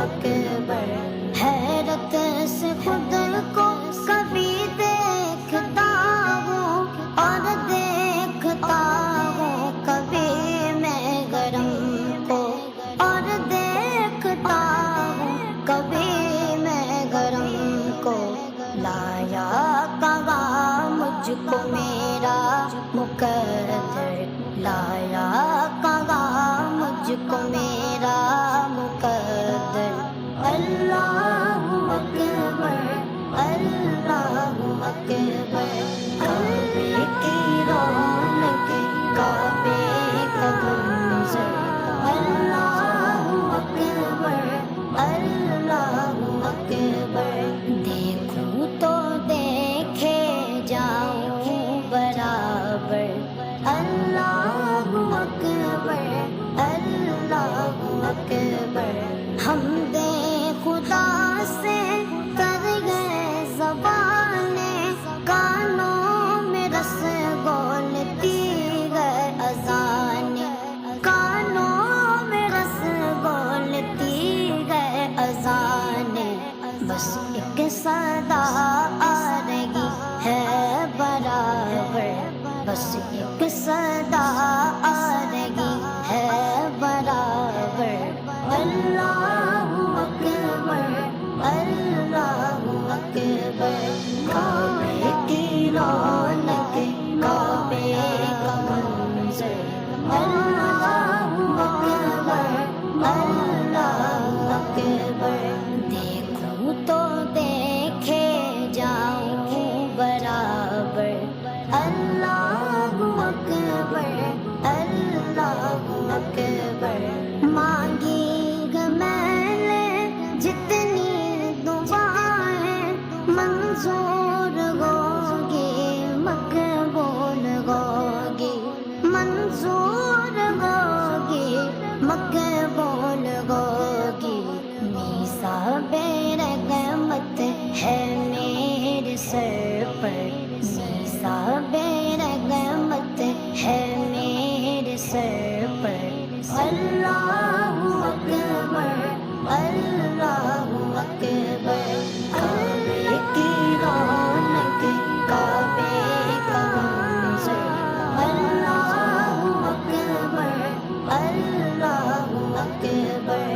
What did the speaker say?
اکبر، حیرت سے خود کو کبھی دیکھتا ہوں اور دیکھتا ہوں کبھی میں گرم کو، اور دیکھتا ہوں کبھی میں گرم کو، لایا کہاں مجھ کو میرا مقدر، لایا کہاں مجھ کو میرا مقدر، اللہ اکبر، اللہ اکبر، کعبے کی رونق، کعبے کا منظر، اللہ اکبر، اللہ اکبر، دیکھوں تو دیکھے جاؤں برابر، اللہ اکبر، اللہ اکبر، حمد خدا سے کر گئے زبانیں، کانوں میں رس گولتی گئے اذانیں، کانوں میں رس گولتی گئے اذانیں، بس ایک صدا آ رہی ہے برابر، بس ایک صدا آ رہی ہے برابر، اللہ اکبر، اللہ اکبر، کعبے کی رونق، کعبے کا منظر، اللہ اکبر، اللہ اکبر، دیکھوں تو دیکھے جاؤں برابر، اللہ اکبر، اللہ اکبر، مانگی گا میں نے جتنی دعائیں، منظور ہوگی مقبول ہوگی، منظور ہوگی مقبول ہوگی، میثاق رحمت ہے میرے سر پر، میثاق رحمت ہے میرے سر پر، اللہ اکبر، اللہ اکبر، کعبے کی رونق، کعبے کا منظر، اللہ اکبر، اللہ اکبر،